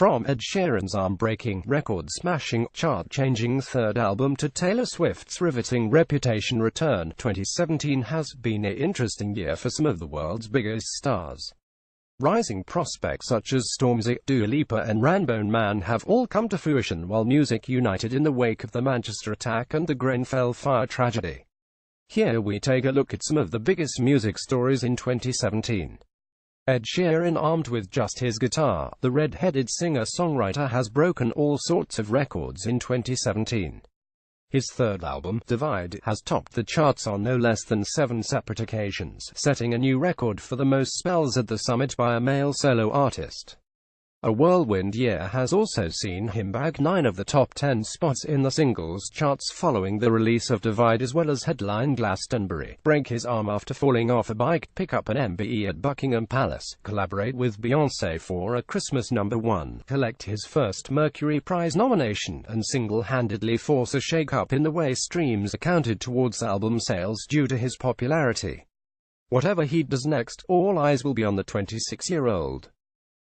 From Ed Sheeran's arm-breaking, record-smashing, chart-changing third album to Taylor Swift's riveting Reputation return, 2017 has been an interesting year for some of the world's biggest stars. Rising prospects such as Stormzy, Dua Lipa and Rainbow Man have all come to fruition while music united in the wake of the Manchester attack and the Grenfell fire tragedy. Here we take a look at some of the biggest music stories in 2017. Ed Sheeran, armed with just his guitar, the red-headed singer-songwriter has broken all sorts of records in 2017. His third album, Divide, has topped the charts on no less than 7 separate occasions, setting a new record for the most spells at the summit by a male solo artist. A whirlwind year has also seen him bag 9 of the top 10 spots in the singles charts following the release of Divide, as well as headline Glastonbury, break his arm after falling off a bike, pick up an MBE at Buckingham Palace, collaborate with Beyoncé for a Christmas #1, collect his first Mercury Prize nomination, and single-handedly force a shake-up in the way streams are counted towards album sales due to his popularity. Whatever he does next, all eyes will be on the 26-year-old.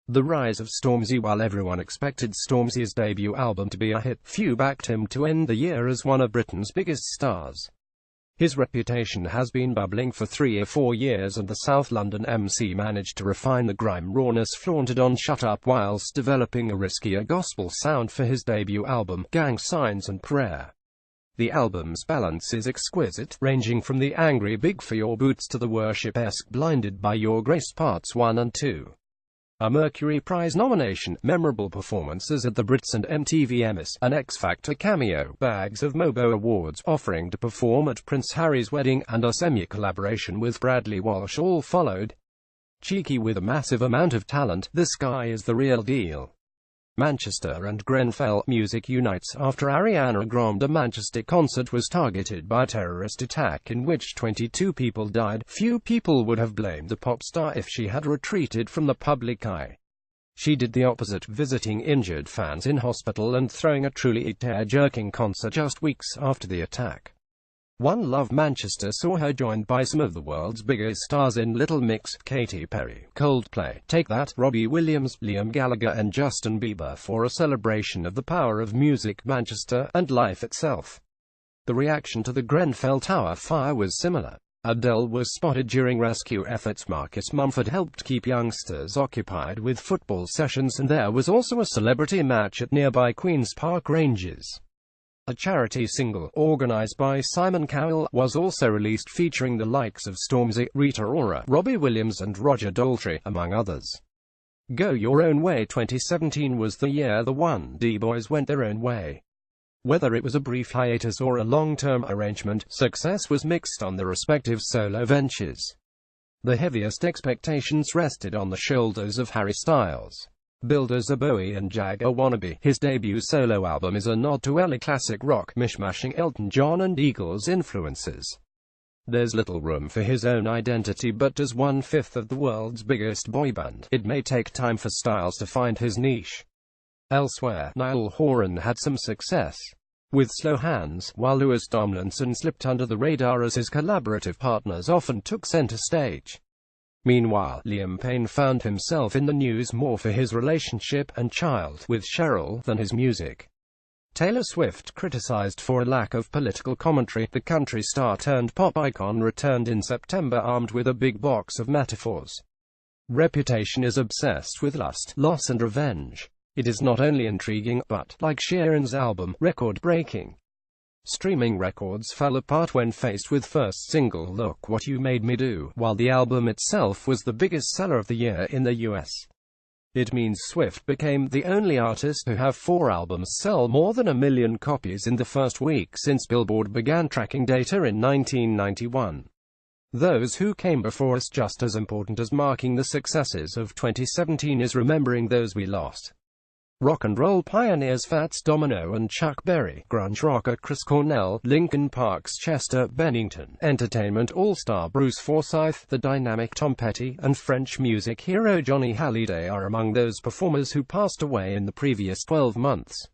The rise of Stormzy. While everyone expected Stormzy's debut album to be a hit, few backed him to end the year as one of Britain's biggest stars. His reputation has been bubbling for 3 or 4 years, and the South London MC managed to refine the grime rawness flaunted on Shut Up whilst developing a riskier gospel sound for his debut album, Gang Signs and Prayer. The album's balance is exquisite, ranging from the angry Big for Your Boots to the worship-esque Blinded by Your Grace Parts 1 and 2. A Mercury Prize nomination, memorable performances at the Brits and MTV Emmys, an X Factor cameo, bags of Mobo Awards, offering to perform at Prince Harry's wedding, and a semi-collaboration with Bradley Walsh all followed. Cheeky with a massive amount of talent, this guy is the real deal. Manchester and Grenfell music unites after Ariana Grande Manchester concert was targeted by a terrorist attack in which 22 people died. Few people would have blamed the pop star if she had retreated from the public eye. She did the opposite, visiting injured fans in hospital and throwing a truly tear-jerking concert just weeks after the attack. One Love Manchester saw her joined by some of the world's biggest stars in Little Mix, Katy Perry, Coldplay, Take That, Robbie Williams, Liam Gallagher and Justin Bieber for a celebration of the power of music, Manchester, and life itself. The reaction to the Grenfell Tower fire was similar. Adele was spotted during rescue efforts. Marcus Mumford helped keep youngsters occupied with football sessions, and there was also a celebrity match at nearby Queen's Park Rangers. A charity single, organised by Simon Cowell, was also released featuring the likes of Stormzy, Rita Ora, Robbie Williams and Roger Daltrey, among others. Go Your Own Way 2017 was the year the 1D boys went their own way. Whether it was a brief hiatus or a long-term arrangement, success was mixed on the respective solo ventures. The heaviest expectations rested on the shoulders of Harry Styles. Billed as a Bowie and Jagger wannabe, his debut solo album is a nod to early classic rock, mishmashing Elton John and Eagles influences. There's little room for his own identity, but as 1/5 of the world's biggest boy band, it may take time for Styles to find his niche. Elsewhere, Niall Horan had some success with Slow Hands, while Louis Tomlinson slipped under the radar as his collaborative partners often took center stage. Meanwhile, Liam Payne found himself in the news more for his relationship and child with Cheryl than his music. Taylor Swift, criticized for a lack of political commentary, the country star turned pop icon returned in September armed with a big box of metaphors. Reputation is obsessed with lust, loss and revenge. It is not only intriguing, but, like Sheeran's album, record-breaking. Streaming records fell apart when faced with first single Look What You Made Me Do, while the album itself was the biggest seller of the year in the US. It means Swift became the only artist to have 4 albums sell more than 1 million copies in the first week since Billboard began tracking data in 1991. Those who came before us. Just as important as marking the successes of 2017 is remembering those we lost. Rock and roll pioneers Fats Domino and Chuck Berry, grunge rocker Chris Cornell, Linkin Park's Chester Bennington, entertainment all-star Bruce Forsyth, the dynamic Tom Petty, and French music hero Johnny Hallyday are among those performers who passed away in the previous 12 months.